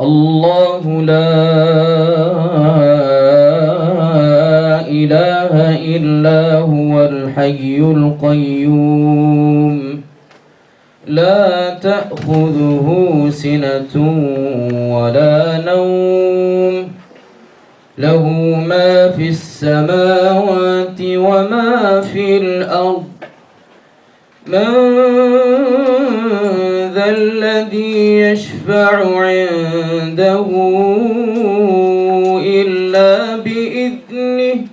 الله لا إله إلا هو الحي القيوم لا تأخذه سنة ولا نوم له ما في السماوات وما في الأرض من ذا الذي يشفع عنده إلا بإذنه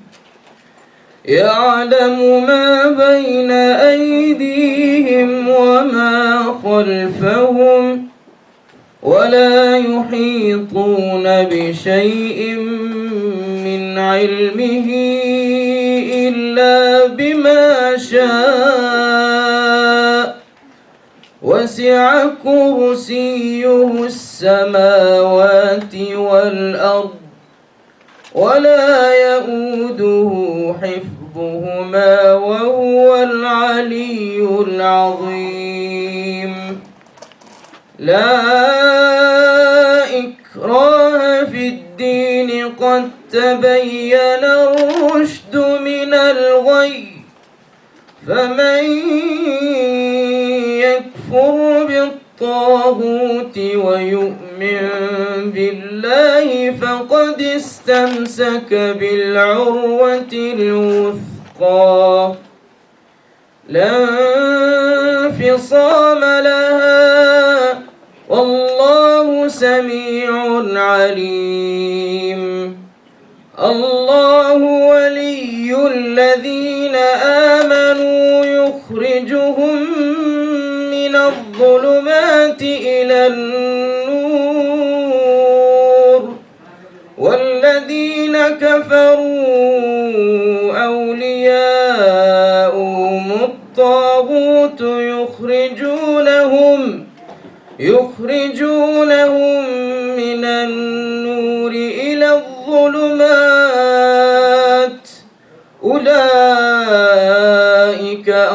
يعلم ما بين أيديهم وما خلفهم ولا يحيطون بشيء من علمه إلا بما شاء وسع كرسيه السماوات والأرض ولا يؤوده حفظهما وهو العلي العظيم لا إكراه في الدين قد تبين الرشد من الغي فمن يكفر بالطاغوت ويؤمن بالله فقد استمسك بالعروة الوثقى لا انفصام لها والله سميع عليم الله ولي الذين آمنوا يخرجهم من الظلمات إلى النور والذين كفروا أولياؤهم الطاغوت يخرجونهم من النور إلى الظلمات أولئك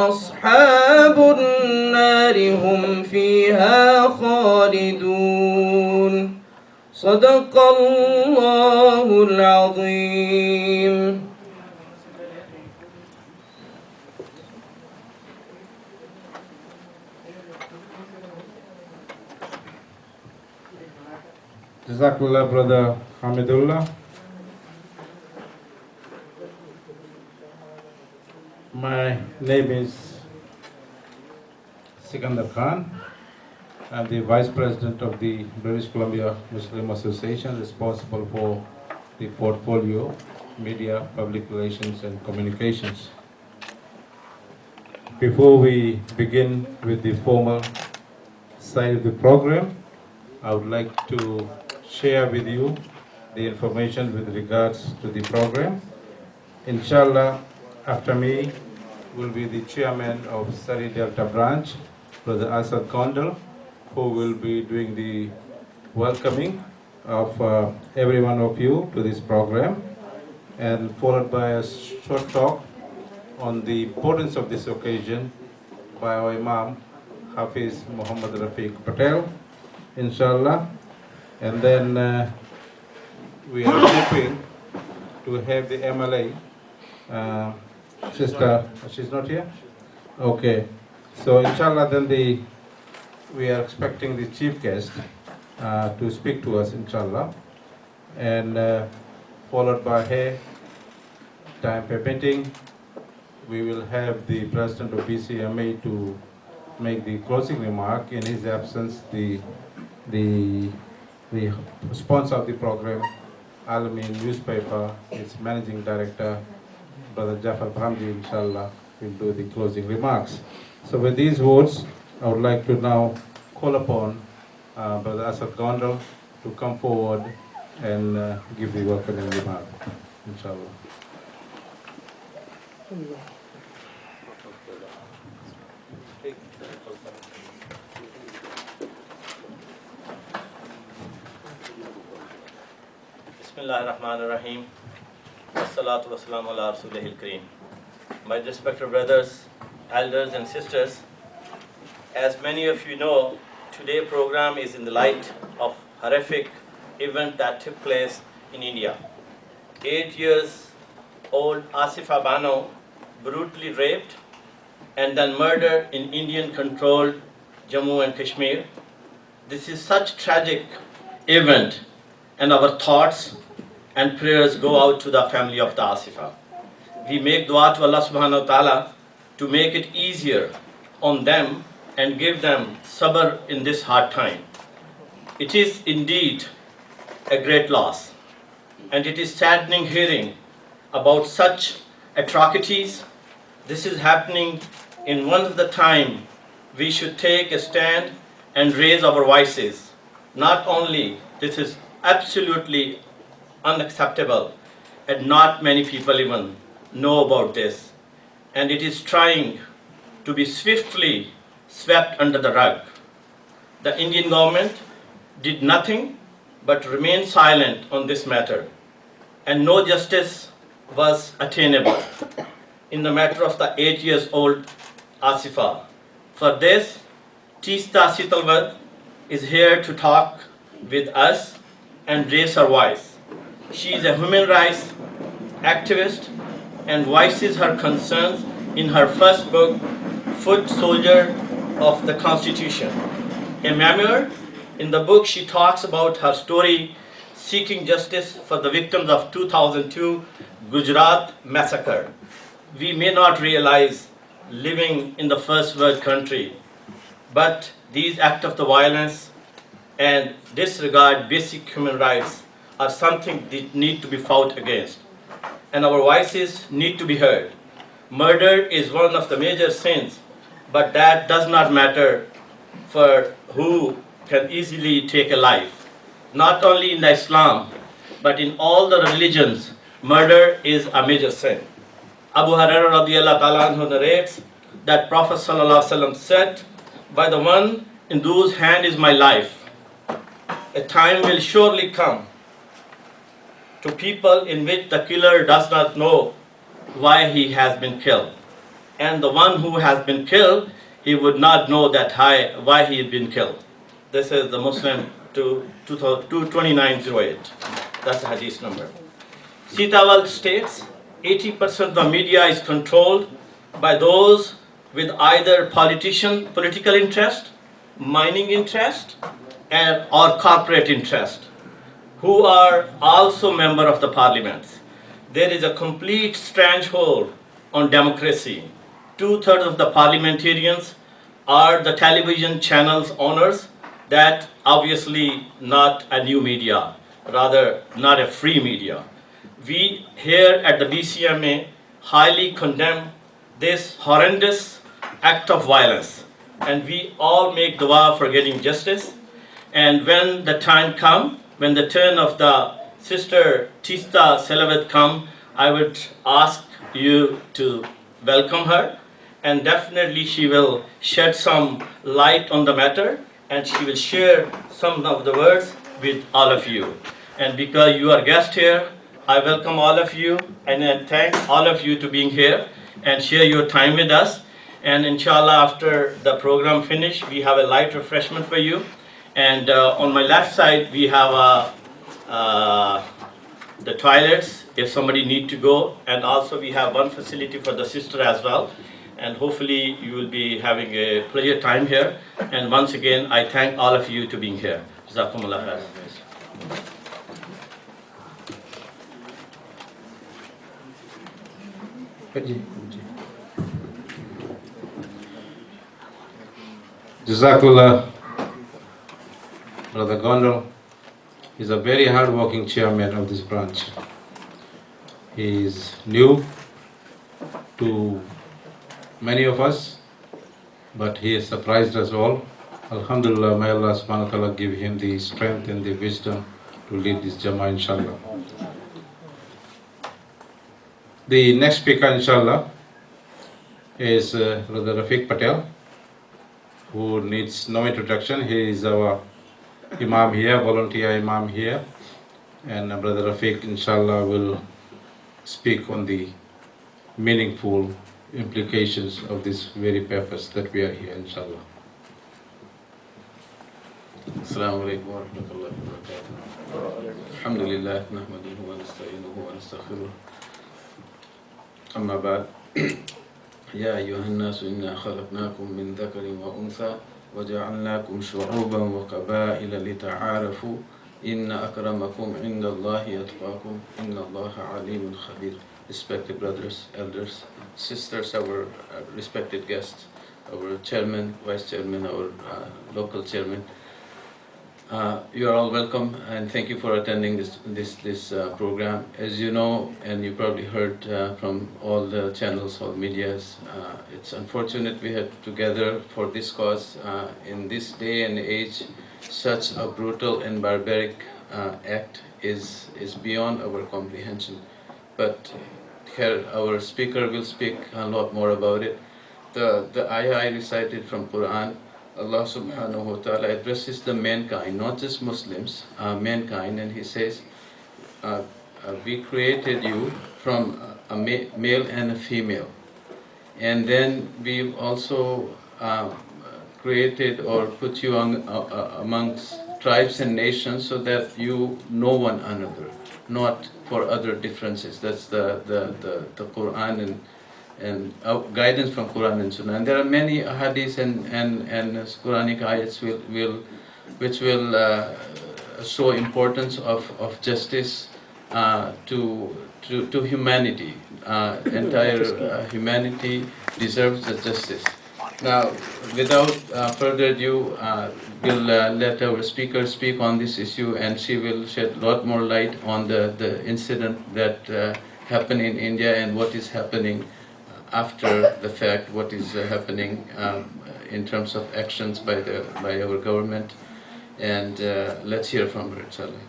أصحاب النار هم فيها خالدون صدق الله العظيم. Jazakallah, Brother Hamidullah. My name is Sikandar Khan. I'm the Vice President of the British Columbia Muslim Association, responsible for the portfolio, media, public relations and communications. Before we begin with the formal side of the program, I would like to share with you the information with regards to the program. Inshallah, after me will be the chairman of Surrey Delta branch, Brother Asad Kondal, who will be doing the welcoming of every one of you to this program, and followed by a short talk on the importance of this occasion by our Imam, Hafiz Muhammad Rafiq Patel, inshallah. And then we are hoping to have the MLA sister. She's not here? Okay. So inshallah, then we are expecting the chief guest to speak to us, inshallah. And followed by her, time permitting, we will have the president of BCMA to make the closing remark. In his absence, the sponsor of the program, Alamin newspaper, its managing director, Brother Jafar Bhamdi, inshallah, will do the closing remarks. So with these words, I would like to now call upon Brother Asad Kondal to come forward and give the welcoming remark, inshallah. Bismillahirrahmanirrahim. Wassalatu wassalamu ala rasulihil kareem. My respected brothers, elders and sisters, as many of you know, today's program is in the light of horrific event that took place in India. 8 years old Asifa Bano brutally raped and then murdered in Indian-controlled Jammu and Kashmir. This is such tragic event, and our thoughts and prayers go out to the family of the Asifa. We make dua to Allah subhanahu wa ta'ala to make it easier on them and give them sabr in this hard time. It is indeed a great loss, and it is saddening hearing about such atrocities. This is happening in one of the time we should take a stand and raise our voices. Not only this is absolutely unacceptable, and not many people even know about this, and it is trying to be swiftly swept under the rug. The Indian government did nothing but remain silent on this matter, and no justice was attainable in the matter of the 8 years old Asifa. For this, Teesta Setalvad is here to talk with us and raise her voice. She is a human rights activist and voices her concerns in her first book, Foot Soldier of the Constitution, a memoir. In the book, she talks about her story seeking justice for the victims of 2002 Gujarat massacre. We may not realize living in the first world country, but these acts of the violence and disregard basic human rights are something that need to be fought against, and our voices need to be heard. Murder is one of the major sins, but that does not matter for who can easily take a life. Not only in the Islam, but in all the religions, murder is a major sin. Abu Hurairah radiyallahu ta'ala anhu narrates that Prophet sallallahu alaihi wasallam said, "By the one in whose hand is my life, a time will surely come to people in which the killer does not know why he has been killed. And the one who has been killed, he would not know that why he had been killed." This is the Muslim to 2908. That's the hadith number. Setalvad states 80% of the media is controlled by those with either political interest, mining interest, or corporate interest, who are also members of the parliaments. There is a complete stranglehold on democracy. 2/3 of the parliamentarians are the television channels owners. That obviously not a new media, rather not a free media. We here at the BCMA highly condemn this horrendous act of violence, and we all make dua for getting justice. And when the time comes, when the turn of the sister Teesta Setalvad come, I would ask you to welcome her, and definitely she will shed some light on the matter, and she will share some of the words with all of you. And because you are guests here, I welcome all of you, and I thank all of you to being here and share your time with us. And inshallah, after the program finish, we have a light refreshment for you. And on my left side, we have the toilets if somebody need to go, and also we have one facility for the sister as well. And hopefully you will be having a pleasure time here. And once again, I thank all of you to being here. Jazakumullah khair. Jazakallah, Brother Gondal is a very hard-working chairman of this branch. He is new to many of us, but he has surprised us all. Alhamdulillah, may Allah subhanahu wa ta'ala give him the strength and the wisdom to lead this Jama'ah, inshallah. The next speaker, inshallah, is Brother Rafiq Patel, who needs no introduction. He is our Imam here, volunteer Imam here. And Brother Rafiq, inshallah, will speak on the meaningful implications of this very purpose that we are here, inshallah. السلام عليكم ورحمة الله وبركاته. الحمد لله نحمده ونستعينه ونستغفره. أما بعد يا أيها الناس إنا خلقناكم من ذكر وأنثى وجعلناكم شعوبا وقبائل لتعارفوا إن أكرمكم عند الله يتقاكم إن الله عليم خبير. Respected brothers, elders, sisters, our respected guests, our chairman, vice chairman, our local chairman. You are all welcome and thank you for attending this program. As you know, and you probably heard from all the channels, all medias, it's unfortunate we had to gather for this cause in this day and age. Such a brutal and barbaric act is beyond our comprehension. But here our speaker will speak a lot more about it. The ayah I recited from Quran, Allah subhanahu wa ta'ala addresses the mankind, not just Muslims, mankind, and He says, we created you from a male and a female. And then we've also created or put you amongst tribes and nations so that you know one another, not for other differences. That's the Quran and guidance from Quran and Sunnah. And there are many hadiths and Quranic ayats which will show importance of justice to humanity. Entire humanity deserves the justice. Now, without further ado, we'll let our speaker speak on this issue, and she will shed a lot more light on the incident that happened in India and what is happening after the fact, what is happening in terms of actions by our government. And let's hear from her, inshallah.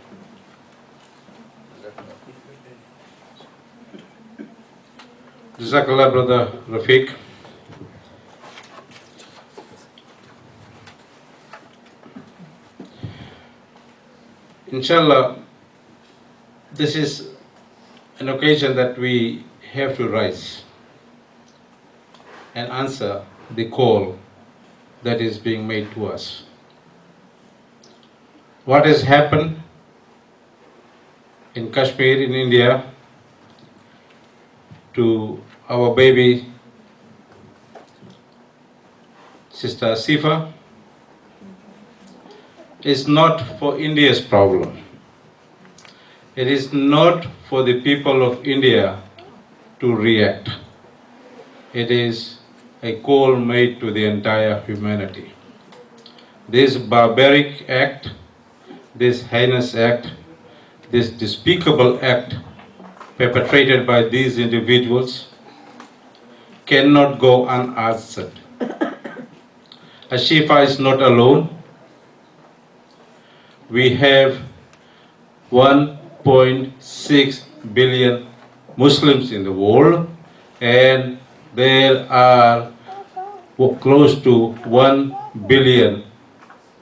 Jazakallah, Brother Rafiq. Inshallah, this is an occasion that we have to rise and answer the call that is being made to us. What has happened in Kashmir, in India, to our baby Sister Asifa is not for India's problem. It is not for the people of India to react. It is a call made to the entire humanity. This barbaric act, this heinous act, this despicable act perpetrated by these individuals cannot go unanswered. Asifa is not alone. We have 1.6 billion Muslims in the world, and there are close to 1 billion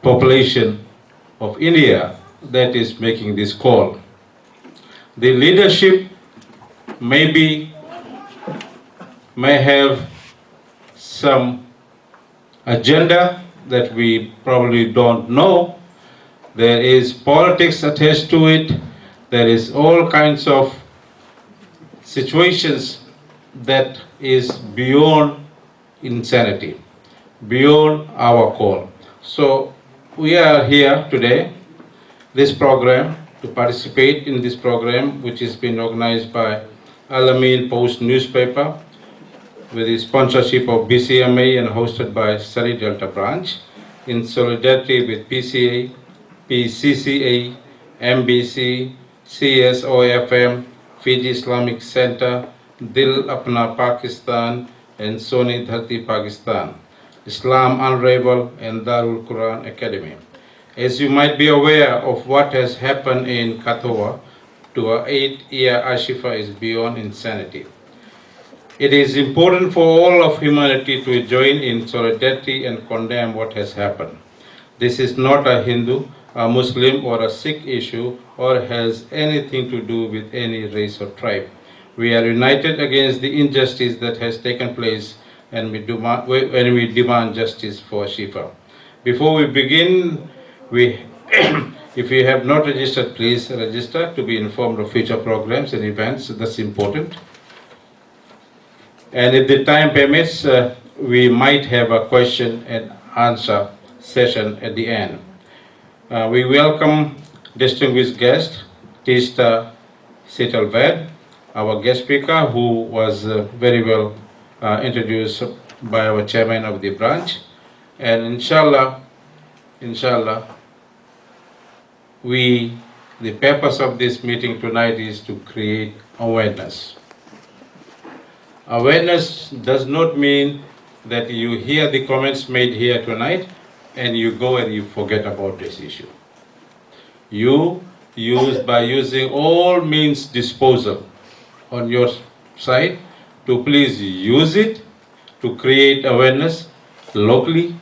population of India that is making this call. The leadership may have some agenda that we probably don't know. There is politics attached to it. There is all kinds of situations that is beyond insanity, beyond our call. So we are here today, this program, to participate in this program, which has been organized by Al-Amin Post newspaper with the sponsorship of BCMA and hosted by Surrey Delta branch in solidarity with PCA, PCCA, MBC, CSOFM, Fiji Islamic Center, Dil Apna Pakistan, and Soni Dharti Pakistan, Islam Unravel, and Darul Quran Academy. As you might be aware of what has happened in Kathowa to our 8-year Asifa is beyond insanity. It is important for all of humanity to join in solidarity and condemn what has happened. This is not a Hindu, a Muslim, or a Sikh issue, or has anything to do with any race or tribe. We are united against the injustice that has taken place, and we demand justice for Asifa. Before we begin If you have not registered, please register to be informed of future programs and events. That's important. And if the time permits, we might have a question and answer session at the end. We welcome distinguished guest Teesta Setalvad, our guest speaker, who was very well introduced by our chairman of the branch. And inshallah, the purpose of this meeting tonight is to create awareness. Awareness does not mean that you hear the comments made here tonight and you go and you forget about this issue. You by using all means disposal on your side to please use it to create awareness locally,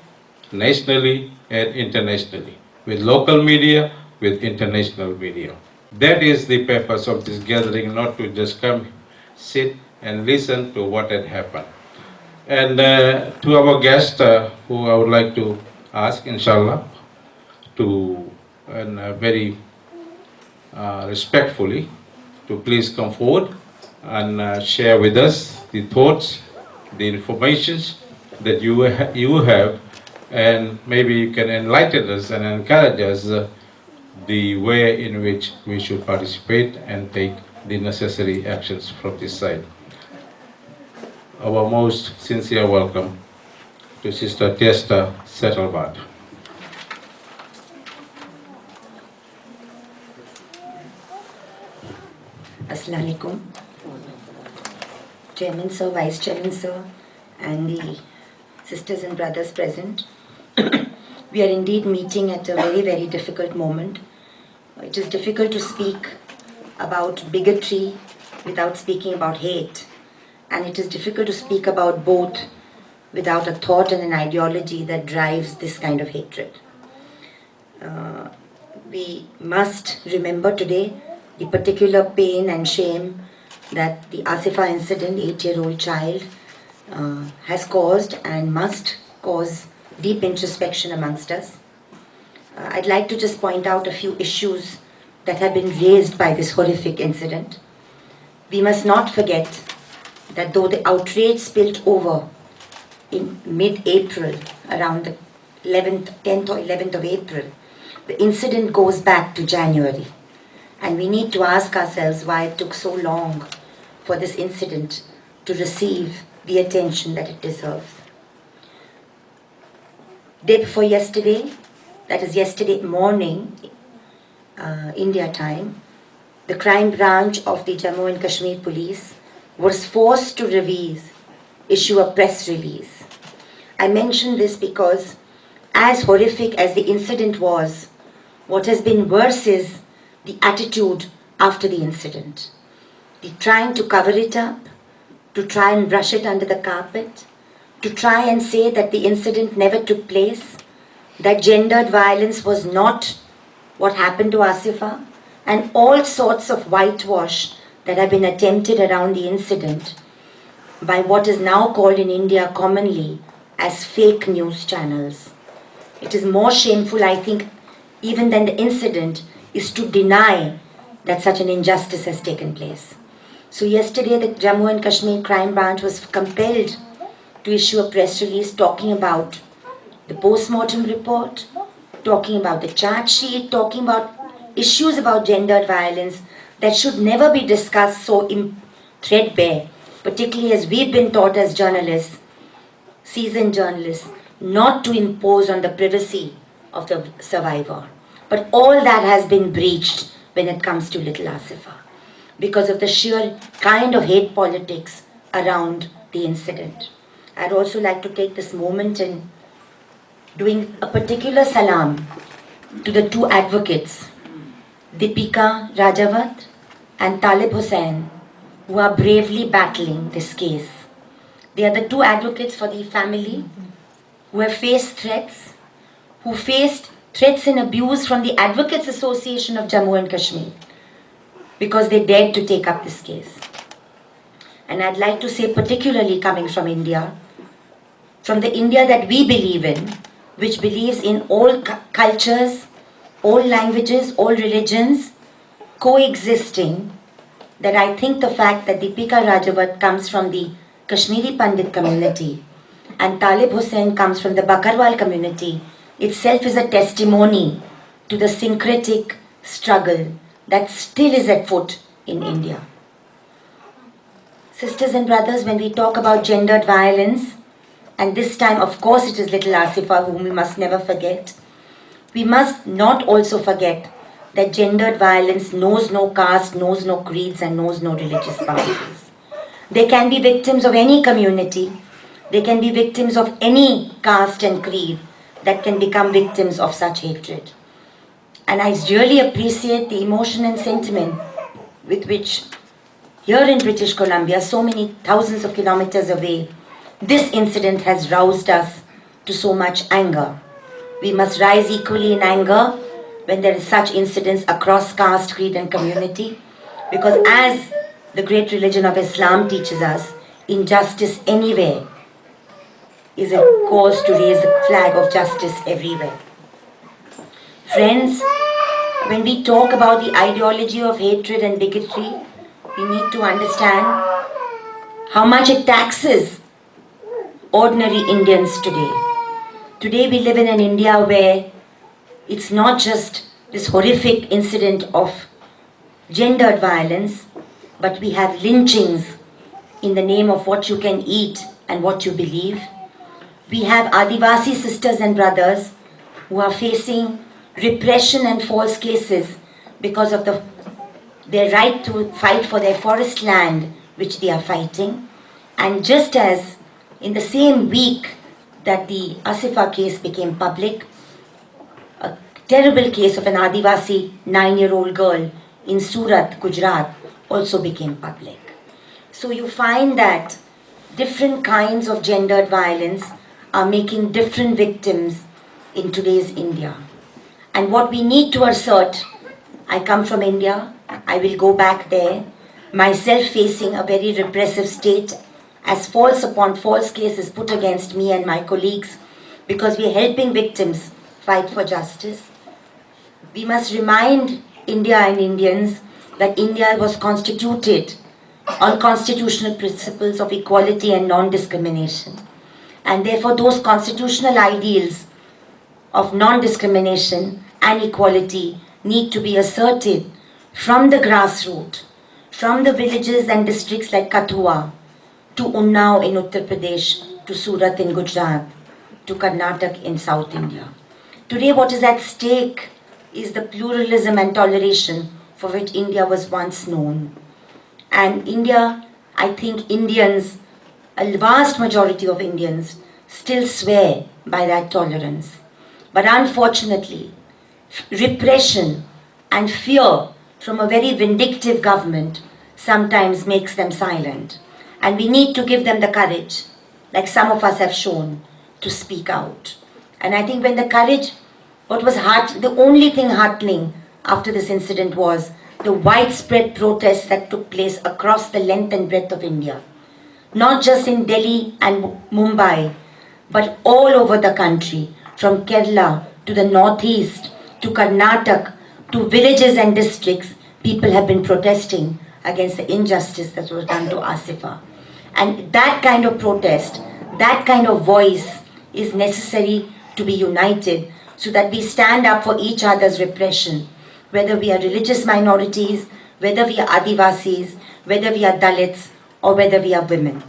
nationally and internationally, with local media, with international media. That is the purpose of this gathering, not to just come, sit and listen to what had happened. And to our guest, who I would like to ask, inshallah, to very respectfully, to please come forward and share with us the thoughts, the informations that you have, and maybe you can enlighten us and encourage us the way in which we should participate and take the necessary actions from this side. Our most sincere welcome to Sister Teesta Setalvad. Assalamu alaikum. Chairman sir, Vice Chairman sir, and the sisters and brothers present. We are indeed meeting at a very, very difficult moment. It is difficult to speak about bigotry without speaking about hate. And it is difficult to speak about both without a thought and an ideology that drives this kind of hatred. We must remember today the particular pain and shame that the Asifa incident, 8-year-old child, has caused and must cause deep introspection amongst us. I'd like to just point out a few issues that have been raised by this horrific incident. We must not forget that though the outrage spilled over in mid-April, around the 10th or 11th of April, the incident goes back to January. And we need to ask ourselves why it took so long for this incident to receive the attention that it deserves. Day before yesterday, that is yesterday morning, India time, the crime branch of the Jammu and Kashmir police was forced to issue a press release. I mention this because as horrific as the incident was, what has been worse is the attitude after the incident. The trying to cover it up, to try and brush it under the carpet, to try and say that the incident never took place, that gendered violence was not what happened to Asifa, and all sorts of whitewash that have been attempted around the incident by what is now called in India commonly as fake news channels. It is more shameful, I think, even than the incident, is to deny that such an injustice has taken place. So yesterday the Jammu and Kashmir crime branch was compelled to issue a press release talking about the post-mortem report, talking about the charge sheet, talking about issues about gendered violence that should never be discussed so threadbare, particularly as we've been taught as journalists, seasoned journalists, not to impose on the privacy of the survivor. But all that has been breached when it comes to little Asifa because of the sheer kind of hate politics around the incident. I'd also like to take this moment in doing a particular salam to the two advocates, Deepika Rajawat and Talib Hussain, who are bravely battling this case. They are the two advocates for the family who have faced threats, who faced threats and abuse from the Advocates Association of Jammu and Kashmir because they dared to take up this case. And I'd like to say, particularly coming from India, from the India that we believe in, which believes in all cultures, all languages, all religions coexisting, that I think the fact that Deepika Rajawat comes from the Kashmiri Pandit community and Talib Hussain comes from the Bakarwal community itself is a testimony to the syncretic struggle that still is at foot in India. Sisters and brothers, when we talk about gendered violence, and this time of course it is little Asifa whom we must never forget, we must not also forget that gendered violence knows no caste, knows no creeds and knows no religious boundaries. They can be victims of any community, they can be victims of any caste and creed that can become victims of such hatred. And I really appreciate the emotion and sentiment with which here in British Columbia, so many thousands of kilometers away, this incident has roused us to so much anger. We must rise equally in anger when there is such incidents across caste, creed and community, because as the great religion of Islam teaches us, injustice anywhere is a cause to raise the flag of justice everywhere. Friends, when we talk about the ideology of hatred and bigotry, we need to understand how much it taxes ordinary Indians today. Today we live in an India where it's not just this horrific incident of gendered violence, but we have lynchings in the name of what you can eat and what you believe. We have Adivasi sisters and brothers who are facing repression and false cases because of their right to fight for their forest land, which they are fighting. And just as in the same week that the Asifa case became public, a terrible case of an Adivasi 9-year-old girl in Surat, Gujarat, also became public. So you find that different kinds of gendered violence are making different victims in today's India. And what we need to assert, I come from India, I will go back there, myself facing a very repressive state as false upon false cases put against me and my colleagues because we are helping victims fight for justice. We must remind India and Indians that India was constituted on constitutional principles of equality and non-discrimination. And therefore those constitutional ideals of non-discrimination and equality need to be asserted from the grassroots, from the villages and districts like Kathua, to Unnao in Uttar Pradesh, to Surat in Gujarat, to Karnataka in South India. Today what is at stake is the pluralism and toleration for which India was once known. And India, I think Indians, a vast majority of Indians, still swear by that tolerance. But unfortunately, repression and fear from a very vindictive government sometimes makes them silent. And we need to give them the courage, like some of us have shown, to speak out. And I think when the courage, the only thing heartening after this incident was the widespread protests that took place across the length and breadth of India. Not just in Delhi and Mumbai, but all over the country, from Kerala to the northeast, to Karnataka, to villages and districts, people have been protesting against the injustice that was done to Asifa. And that kind of protest, that kind of voice is necessary to be united so that we stand up for each other's repression, whether we are religious minorities, whether we are Adivasis, whether we are Dalits, or whether we are women.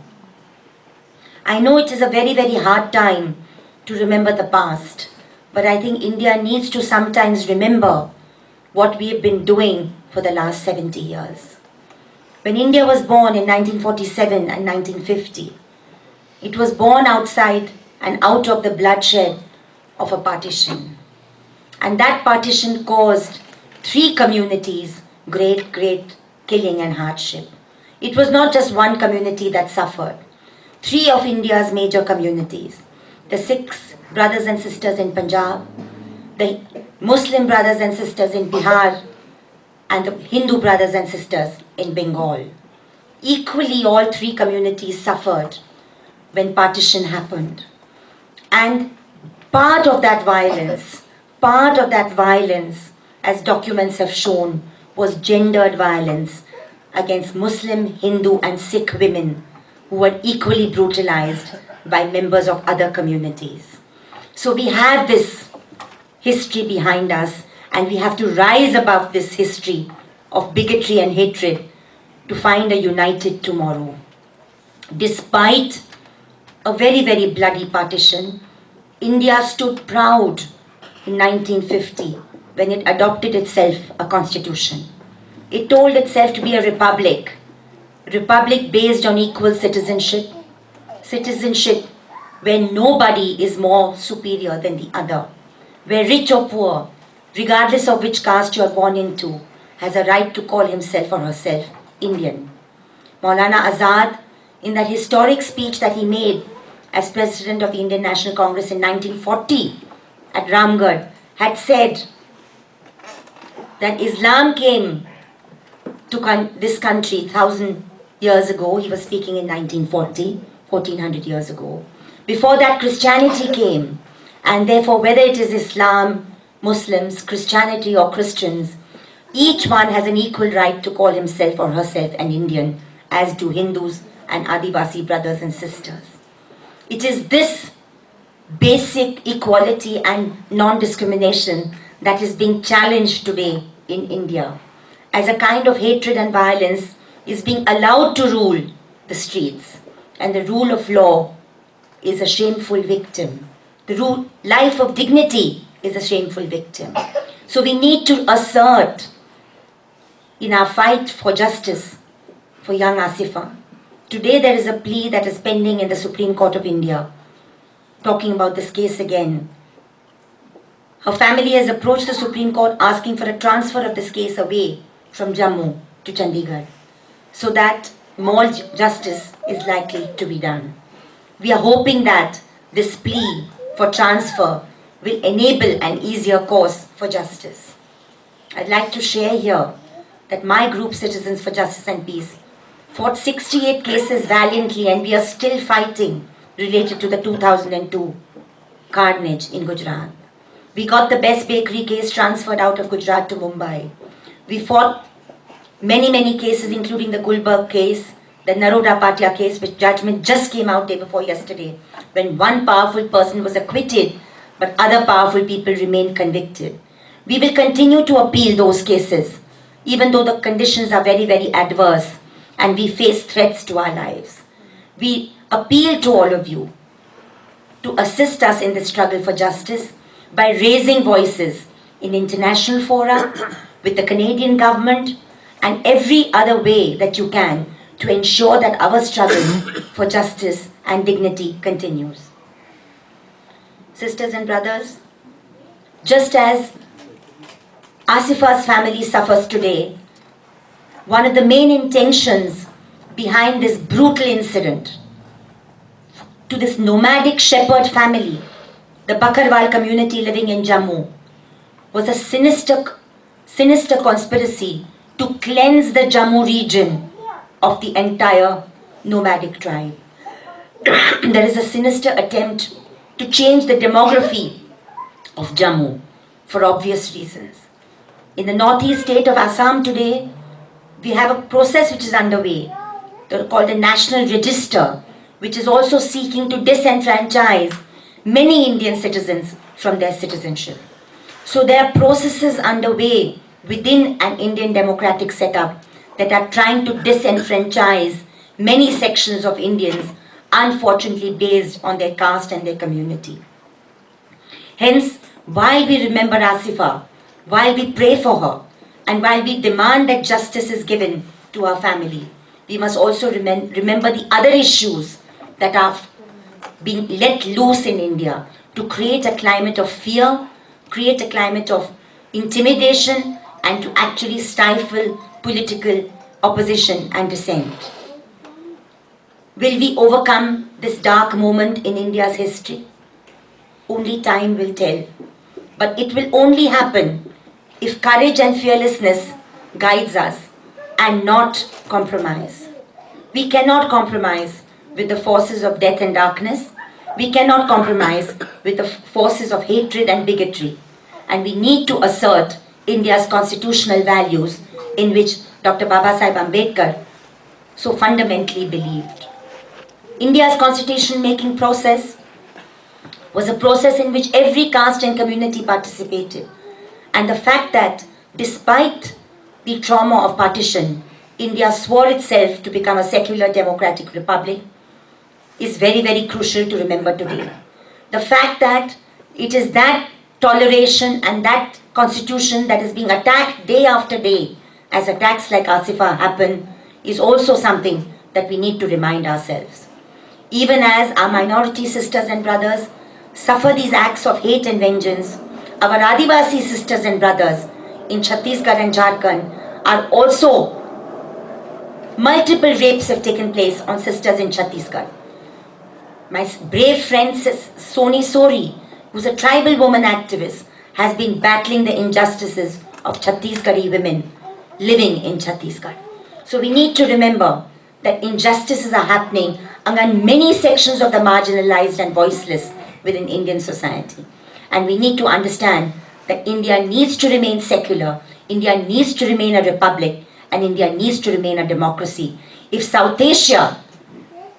I know it is a very, very hard time to remember the past, but I think India needs to sometimes remember what we have been doing for the last 70 years. When India was born in 1947 and 1950, it was born outside and out of the bloodshed of a partition. And that partition caused 3 communities great killing and hardship. It was not just one community that suffered. 3 of India's major communities, the Sikh brothers and sisters in Punjab, the Muslim brothers and sisters in Bihar, and the Hindu brothers and sisters in Bengal. Equally, all 3 communities suffered when partition happened. And part of that violence, part of that violence, as documents have shown, was gendered violence against Muslim, Hindu and Sikh women who were equally brutalized by members of other communities. So we have this history behind us, and we have to rise above this history of bigotry and hatred to find a united tomorrow. Despite a very, very bloody partition, India stood proud in 1950 when it adopted itself a constitution. It told itself to be a republic based on equal citizenship where nobody is more superior than the other, where rich or poor, regardless of which caste you are born into, has a right to call himself or herself Indian. Maulana Azad, in that historic speech that he made as President of the Indian National Congress in 1940 at Ramgarh, had said that Islam came to this country 1,000 years ago. He was speaking in 1940, 1400 years ago. Before that, Christianity came, and therefore whether it is Islam, Muslims, Christianity or Christians, each one has an equal right to call himself or herself an Indian, as do Hindus and Adivasi brothers and sisters. It is this basic equality and non-discrimination that is being challenged today in India, as a kind of hatred and violence is being allowed to rule the streets, and the rule of law is a shameful victim. The life of dignity is a shameful victim. So we need to assert in our fight for justice for young Asifa. Today there is a plea that is pending in the Supreme Court of India, talking about this case again. Her family has approached the Supreme Court asking for a transfer of this case away from Jammu to Chandigarh, so that more justice is likely to be done. We are hoping that this plea for transfer will enable an easier course for justice. I'd like to share here that my group, Citizens for Justice and Peace, fought 68 cases valiantly, and we are still fighting related to the 2002 carnage in Gujarat. We got the Best Bakery case transferred out of Gujarat to Mumbai. We fought many cases, including the Gulberg case, the Naroda Patia case, which judgment just came out day before yesterday, when one powerful person was acquitted, but other powerful people remained convicted. We will continue to appeal those cases, even though the conditions are very, very adverse, and we face threats to our lives. We appeal to all of you to assist us in the struggle for justice by raising voices in international fora, with the Canadian government, and every other way that you can to ensure that our struggle for justice and dignity continues. Sisters and brothers, just as Asifa's family suffers today, one of the main intentions behind this brutal incident to this nomadic shepherd family, the Bakarwal community living in Jammu, was a sinister conspiracy to cleanse the Jammu region of the entire nomadic tribe. There is a sinister attempt to change the demography of Jammu for obvious reasons. In the northeast state of Assam today, we have a process which is underway called the National Register, which is also seeking to disenfranchise many Indian citizens from their citizenship. So there are processes underway within an Indian democratic setup that are trying to disenfranchise many sections of Indians, unfortunately based on their caste and their community. Hence, while we remember Asifa, while we pray for her, and while we demand that justice is given to our family, we must also remember the other issues that are being let loose in India to create a climate of fear, create a climate of intimidation, and to actually stifle political opposition and dissent. Will we overcome this dark moment in India's history? Only time will tell. But it will only happen if courage and fearlessness guides us and not compromise. We cannot compromise with the forces of death and darkness. We cannot compromise with the forces of hatred and bigotry. and we need to assert India's constitutional values in which Dr. Babasaheb Ambedkar so fundamentally believed. India's constitution-making process was a process in which every caste and community participated. And the fact that despite the trauma of partition, India swore itself to become a secular democratic republic is very, very crucial to remember today. The fact that it is that toleration and that constitution that is being attacked day after day as attacks like Asifa happen is also something that we need to remind ourselves. Even as our minority sisters and brothers suffer these acts of hate and vengeance, our Adivasi sisters and brothers in Chhattisgarh and Jharkhand are also, multiple rapes have taken place on sisters in Chhattisgarh. My brave friend Soni Sori, who's a tribal woman activist, has been battling the injustices of Chhattisgarhi women living in Chhattisgarh. So we need to remember that injustices are happening among many sections of the marginalized and voiceless within Indian society. And we need to understand that India needs to remain secular, India needs to remain a republic, and India needs to remain a democracy if South Asia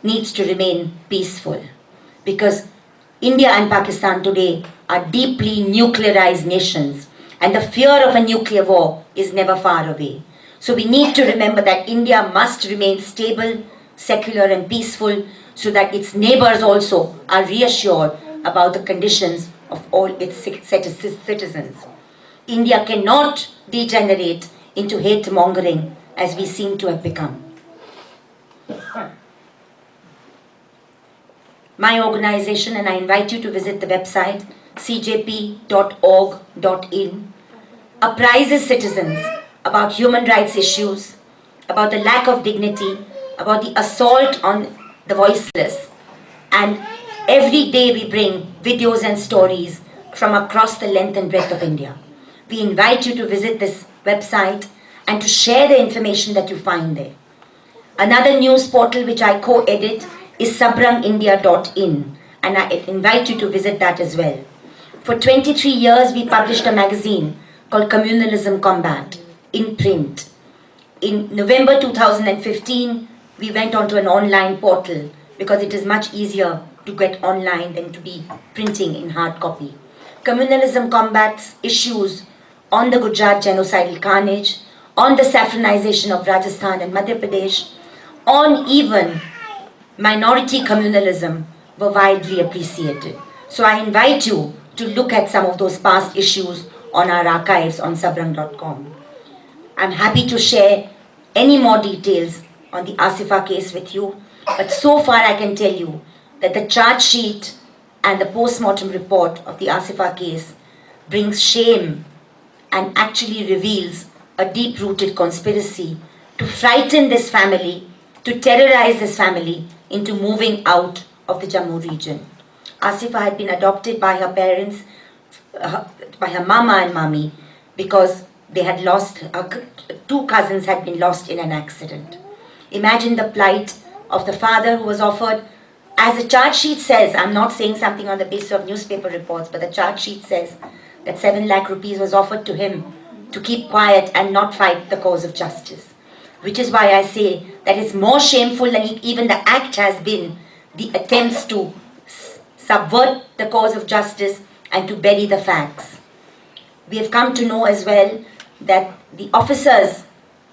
needs to remain peaceful. Because India and Pakistan today are deeply nuclearized nations, and the fear of a nuclear war is never far away. So we need to remember that India must remain stable, secular and peaceful so that its neighbors also are reassured about the conditions of all its citizens. India cannot degenerate into hate-mongering as we seem to have become. My organization, and I invite you to visit the website cjp.org.in, apprises citizens about human rights issues, about the lack of dignity, about the assault on the voiceless. And every day we bring videos and stories from across the length and breadth of India. We invite you to visit this website and to share the information that you find there. Another news portal which I co-edit is sabrangindia.in, and I invite you to visit that as well. For 23 years we published a magazine called Communalism Combat in print. In November 2015, we went onto an online portal because it is much easier to get online than to be printing in hard copy. Communalism combats issues on the Gujarat genocidal carnage, on the saffronization of Rajasthan and Madhya Pradesh, on even minority communalism were widely appreciated. So I invite you to look at some of those past issues on our archives on sabrang.com. I'm happy to share any more details on the Asifa case with you, but so far I can tell you that the charge sheet and the post-mortem report of the Asifa case brings shame and actually reveals a deep-rooted conspiracy to frighten this family, to terrorize this family into moving out of the Jammu region. Asifa had been adopted by her parents, by her mama and mommy, because they had lost, two cousins had been lost in an accident. Imagine the plight of the father who was offered, as the charge sheet says, I'm not saying something on the basis of newspaper reports, but the charge sheet says that 7 lakh rupees was offered to him to keep quiet and not fight the cause of justice. Which is why I say that it's more shameful than even the act has been, the attempts to subvert the cause of justice and to bury the facts. We have come to know as well that the officers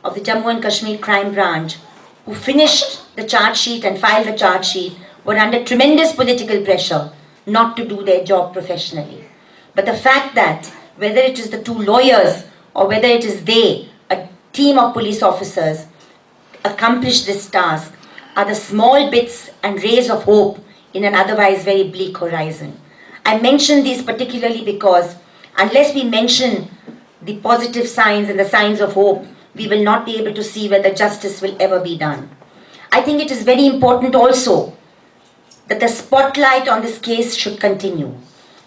of the Jammu and Kashmir Crime Branch who finished the charge sheet and filed the charge sheet were under tremendous political pressure not to do their job professionally. But the fact that whether it is the 2 lawyers or whether it is they, a team of police officers, accomplished this task are the small bits and rays of hope in an otherwise very bleak horizon. I mention these particularly because unless we mention the positive signs and the signs of hope, we will not be able to see whether justice will ever be done. I think it is very important also that the spotlight on this case should continue.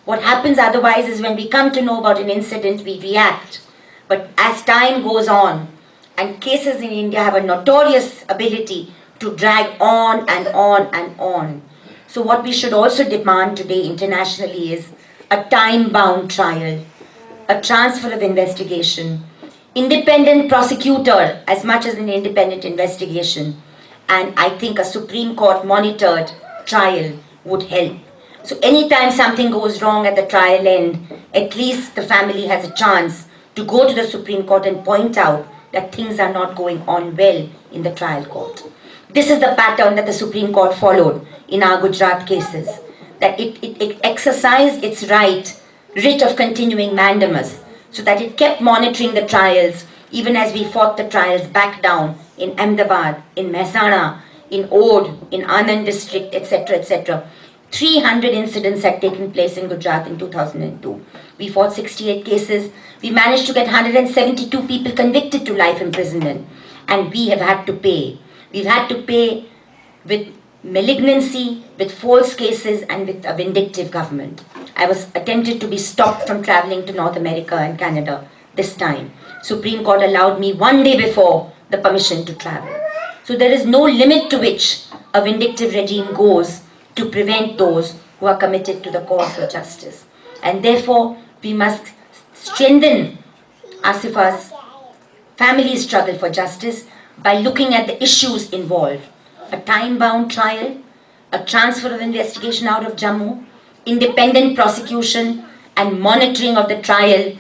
What happens otherwise is when we come to know about an incident, we react. But as time goes on, and cases in India have a notorious ability to drag on and on and on. So what we should also demand today internationally is a time-bound trial, a transfer of investigation, independent prosecutor as much as an independent investigation, and I think a Supreme Court monitored trial would help. So anytime something goes wrong at the trial end, at least the family has a chance to go to the Supreme Court and point out that things are not going on well in the trial court. This is the pattern that the Supreme Court followed in our Gujarat cases, that it exercised its writ of continuing mandamus, so that it kept monitoring the trials even as we fought the trials back down in Ahmedabad, in Mehsana, in Ode, in Anand district, etc., etc. 300 incidents had taken place in Gujarat in 2002. We fought 68 cases. We managed to get 172 people convicted to life imprisonment. And we have had to pay. We've had to pay with malignancy, with false cases, and with a vindictive government. I was attempted to be stopped from traveling to North America and Canada this time. Supreme Court allowed me one day before the permission to travel. So there is no limit to which a vindictive regime goes to prevent those who are committed to the cause of justice. And therefore, we must strengthen Asifa's family's struggle for justice by looking at the issues involved. A time-bound trial, a transfer of investigation out of Jammu, independent prosecution, and monitoring of the trial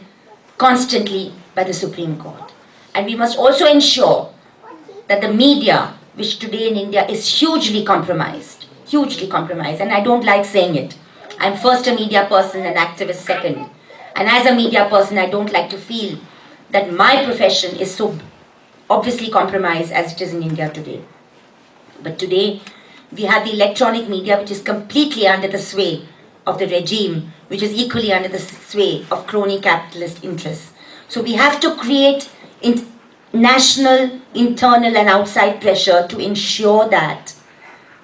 constantly by the Supreme Court. And we must also ensure that the media, which today in India is hugely compromised, and I don't like saying it. I'm first a media person and activist second. And as a media person, I don't like to feel that my profession is so obviously compromised as it is in India today. But today, we have the electronic media, which is completely under the sway of the regime, which is equally under the sway of crony capitalist interests. So we have to create national, internal and outside pressure to ensure that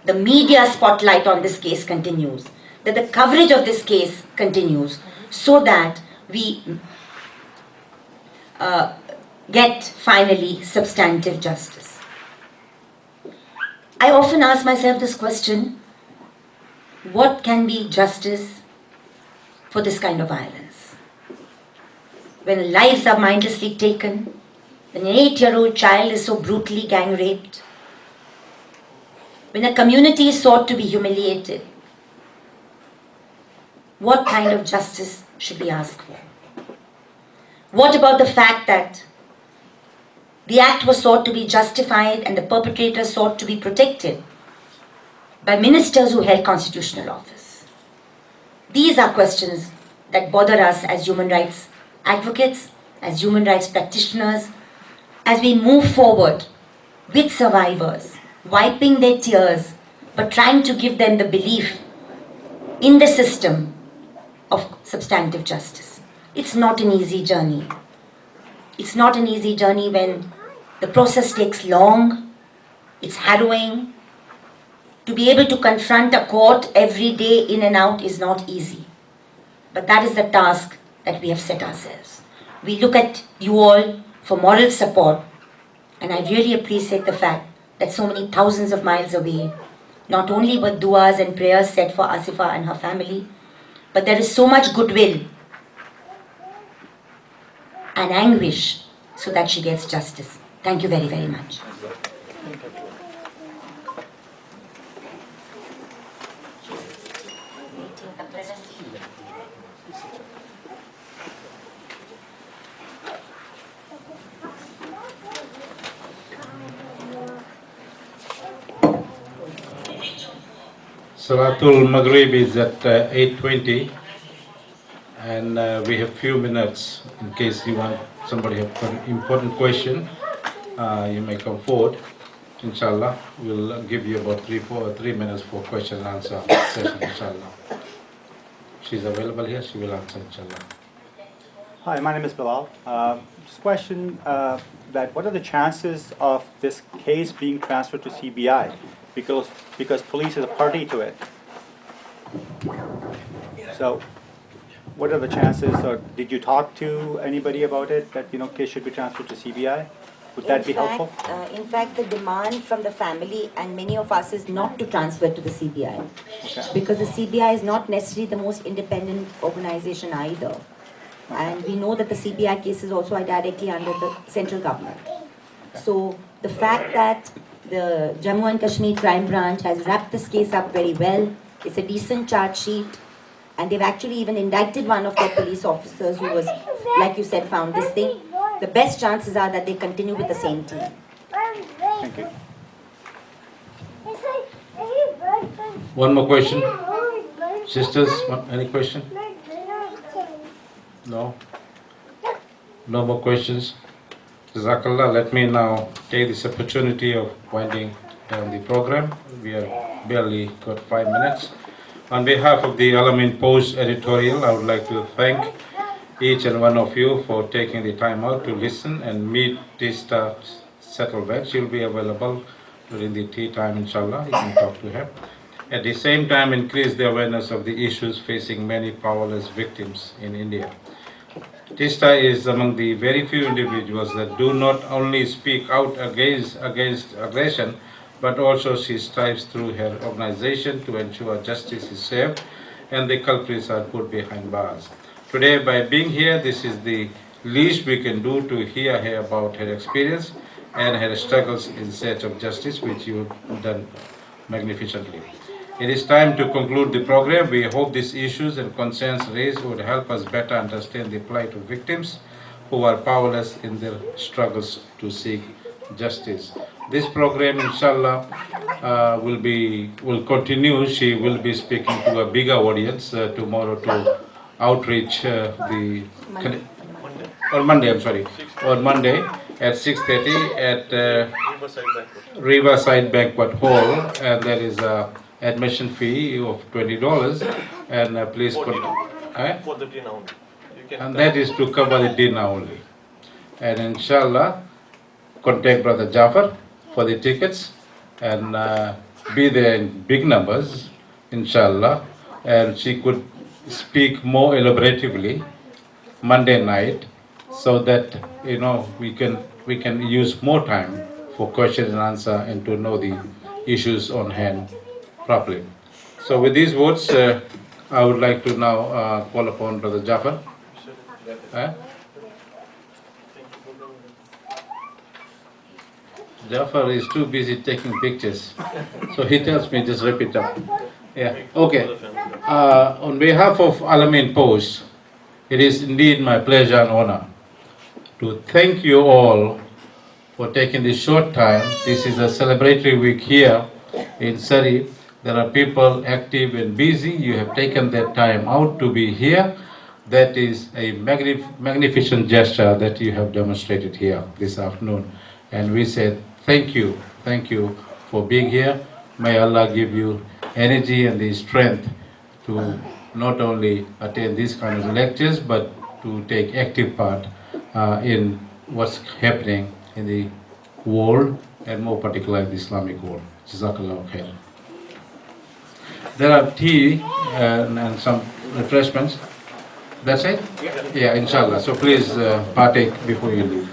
the media spotlight on this case continues, that the coverage of this case continues, so that we get finally substantive justice. I often ask myself this question: what can be justice for this kind of violence? When lives are mindlessly taken, when an 8-year-old child is so brutally gang raped, when a community is sought to be humiliated, what kind of justice should we ask for? What about the fact that the act was sought to be justified and the perpetrator sought to be protected by ministers who held constitutional office? These are questions that bother us as human rights advocates, as human rights practitioners, as we move forward with survivors, wiping their tears, but trying to give them the belief in the system of substantive justice. It's not an easy journey. It's not an easy journey when the process takes long, it's harrowing. To be able to confront a court every day in and out is not easy. But that is the task that we have set ourselves. We look at you all for moral support, and I really appreciate the fact that so many thousands of miles away, not only were duas and prayers said for Asifa and her family, but there is so much goodwill and anguish so that she gets justice. Thank you very, very much. Salatul Maghrib is at 8:20, and we have few minutes in case somebody have an important question. You may come forward. Inshallah, we'll give you about 3 minutes for question and answer session. Inshallah, she's available here. She will answer. Inshallah. Hi, my name is Bilal. Just a question that what are the chances of this case being transferred to CBI? Because police is a party to it. So, what are the chances, or did you talk to anybody about it, that case should be transferred to CBI? Would that be helpful? In fact, the demand from the family and many of us is not to transfer to the CBI. Okay. Because the CBI is not necessarily the most independent organization either. And we know that the CBI cases also are directly under the central government. So the fact that the Jammu and Kashmir Crime Branch has wrapped this case up very well, it's a decent charge sheet, and they've actually even indicted one of their police officers who was, like you said, found this thing. The best chances are that they continue with the same team. Thank you. One more question. Sisters, any question? No? No more questions? Jazakallah. Let me now take this opportunity of winding down the program. We have barely got 5 minutes. On behalf of the Alamin Post editorial, I would like to thank each and one of you for taking the time out to listen and meet Teesta Setalvad. She'll be available during the tea time, inshallah. You can talk to her. At the same time, increase the awareness of the issues facing many powerless victims in India. Teesta is among the very few individuals that do not only speak out against aggression, but also she strives through her organization to ensure justice is served and the culprits are put behind bars. Today, by being here, this is the least we can do to hear her about her experience and her struggles in search of justice, which you've done magnificently. It is time to conclude the program. We hope these issues and concerns raised would help us better understand the plight of victims who are powerless in their struggles to seek justice. This program, inshallah, will continue. She will be speaking to a bigger audience tomorrow to outreach on Monday at 6:30 at Riverside Banquet Hall, and there is a admission fee of $20, and please for the dinner only. and that is to cover the dinner only. And inshallah, contact Brother Jafar for the tickets and be there in big numbers, inshallah. And she could speak more elaboratively Monday night, so that we can use more time for question and answer and to know the issues on hand properly. So with these words, I would like to now call upon Brother Jafar. Jafar is too busy taking pictures, so he tells me just wrap it up. Yeah, okay. On behalf of Alamin Post, it is indeed my pleasure and honor to thank you all for taking this short time. This is a celebratory week here in Surrey. There are people active and busy. You have taken that time out to be here. That is a magnificent gesture that you have demonstrated here this afternoon. And we said thank you for being here. May Allah give you energy and the strength to not only attend these kind of lectures, but to take active part in what's happening in the world, and more particularly the Islamic world. Jazakallah khair. There are tea and some refreshments. That's it? Yeah, inshallah. So please partake before you leave.